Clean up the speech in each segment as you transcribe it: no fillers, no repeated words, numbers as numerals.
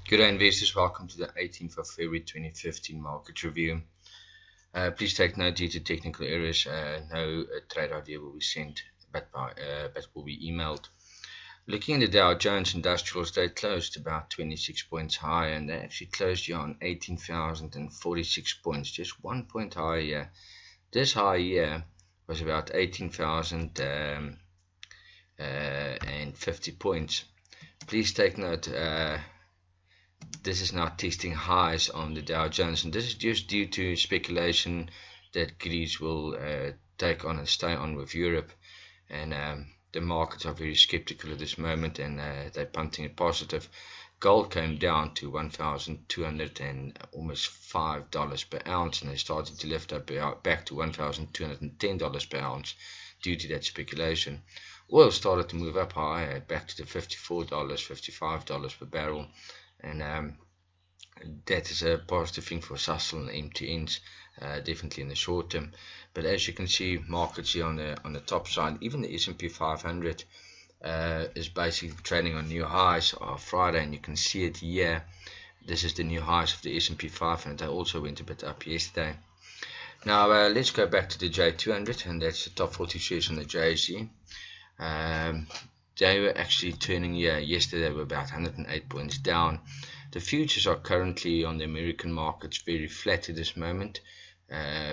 Good day, investors. Welcome to the 18th of February 2015 market review. Please take note due to technical errors, no trade idea will be sent, but will be emailed. Looking at the Dow Jones Industrials, they closed about 26 points higher, and they actually closed here on 18,046 points, just 1 point higher here. This high here was about 18,050 points. Please take note. This is now testing highs on the Dow Jones, and this is just due to speculation that Greece will take on and stay on with Europe, and the markets are very skeptical at this moment, and they're punting it positive. Gold came down to $1,200 and almost $5 per ounce, and they started to lift up back to $1,210 per ounce due to that speculation. Oil started to move up higher, back to the $54, $55 per barrel, and that is a positive thing for Sasol and MTNs, definitely in the short term. But as you can see, markets here on the top side, even the S&P 500 is basically trading on new highs on Friday, and you can see it here. This is the new highs of the S&P 500. They also went a bit up yesterday. Now let's go back to the J200, and that's the top 40 shares on the JSE. They were actually turning here yesterday. They were about 108 points down. The futures are currently on the American markets very flat at this moment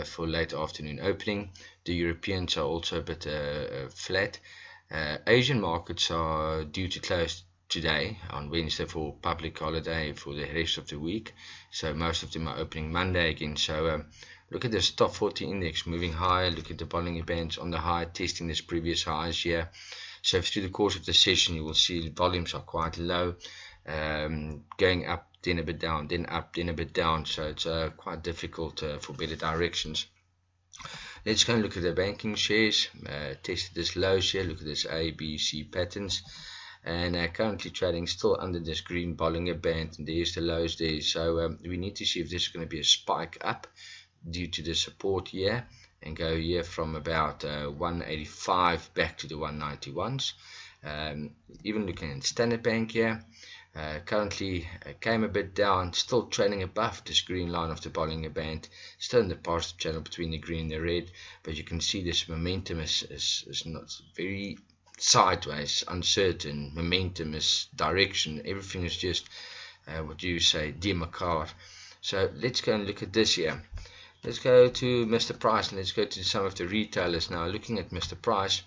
for late afternoon opening. The Europeans are also a bit flat. Asian markets are due to close today on Wednesday for public holiday for the rest of the week, so most of them are opening Monday again. So look at this top 40 index moving higher. Look at the Bollinger Bands on the high, testing this previous highs here. So through the course of the session, you will see volumes are quite low, going up, then a bit down, then up, then a bit down. So it's quite difficult for better directions. Let's go and look at the banking shares. Tested this lows here. Look at this A, B, C patterns, and currently trading still under this green Bollinger Band. And there's the lows there. So we need to see if this is going to be a spike up due to the support here, and go here from about 185 back to the 191s. Even looking at Standard Bank here, currently came a bit down, still trading above this green line of the Bollinger Band, still in the positive channel between the green and the red, but you can see this momentum is not very sideways, uncertain. Momentum is direction, everything is just what do you say, demarcade. So let's go and look at this here. Let's go to Mr. Price, and let's go to some of the retailers now. Looking at Mr. Price,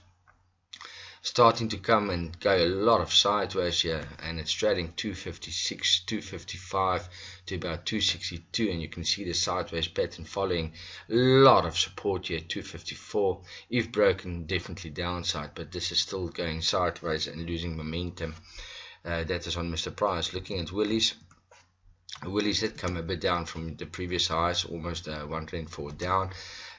starting to come and go a lot of sideways here, and it's trading 256, 255 to about 262, and you can see the sideways pattern following. A lot of support here, 254. If broken, definitely downside, but this is still going sideways and losing momentum. That is on Mr. Price. Looking at Woolies. Woolies did come a bit down from the previous highs, almost 134 down,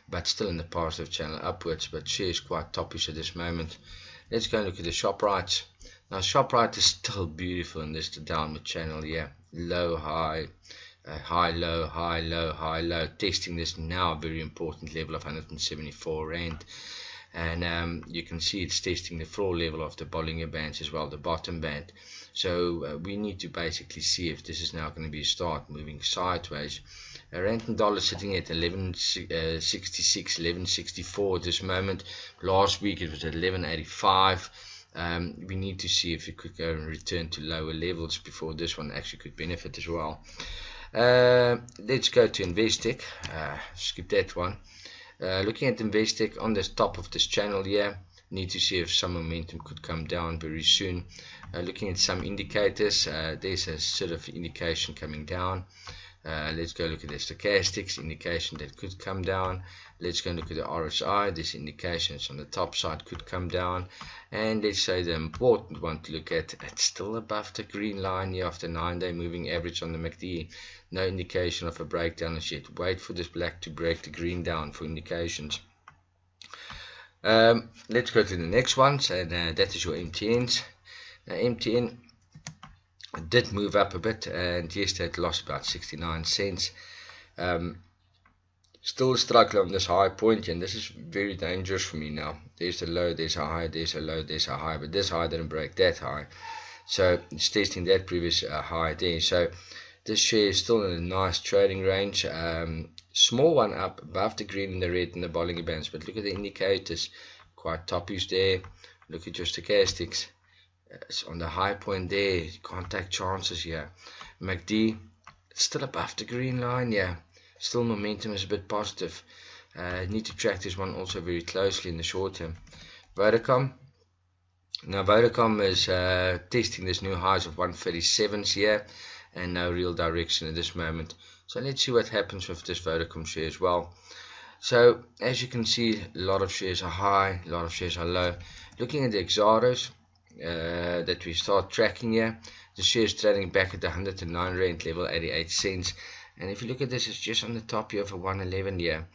but still in the positive channel upwards, but shares quite toppish at this moment. Let's go and look at the ShopRite. Now ShopRite is still beautiful in this downward channel here. Low, high, high, low, high, low, high, low. Testing this now very important level of 174 Rand. And you can see it's testing the floor level of the Bollinger Bands as well, the bottom band. So we need to basically see if this is now going to be a start moving sideways. Rand and dollar sitting at 1166, 1164 at this moment. Last week it was at 1185. We need to see if it could go and return to lower levels before this one actually could benefit as well. Let's go to Investec. Skip that one. Looking at Investec on the top of this channel here, need to see if some momentum could come down very soon. Looking at some indicators, there's a sort of indication coming down. Let's go look at the stochastics, indication that could come down. Let's go and look at the RSI. This indication is on the top side, could come down. And let's say the important one to look at, it's still above the green line here after 9-day moving average on the MACD. No indication of a breakdown as yet. Wait for this black to break the green down for indications. Let's go to the next one, and that is your MTNs. Now MTN did move up a bit, and yesterday it lost about 69 cents. Still struggling on this high point, and this is very dangerous for me now. There's a low, there's a high, there's a low, there's a high, but this high didn't break that high. So it's testing that previous high there. So this share is still in a nice trading range. Small one up above the green and the red and the Bollinger Bands, but look at the indicators, quite toppies there. Look at your stochastics. It's on the high point there. You can't take chances here. MACD, it's still above the green line. Yeah, still momentum is a bit positive. Need to track this one also very closely in the short term. Vodacom. Now Vodacom is testing this new highs of 137s here, and no real direction at this moment. So let's see what happens with this Vodacom share as well. So as you can see, a lot of shares are high, a lot of shares are low. Looking at the Exaros that we start tracking here, the share is trading back at the 109 rand level, 88 cents. And if you look at this, it's just on the top here of a 111 here.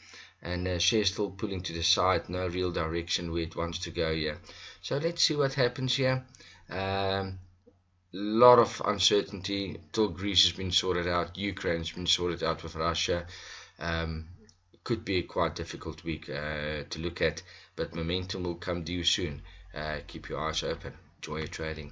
And the share is still pulling to the side, no real direction where it wants to go here. So let's see what happens here. Lot of uncertainty till Greece has been sorted out, Ukraine has been sorted out with Russia. Could be a quite difficult week to look at, but momentum will come due soon. Keep your eyes open. Enjoy your trading.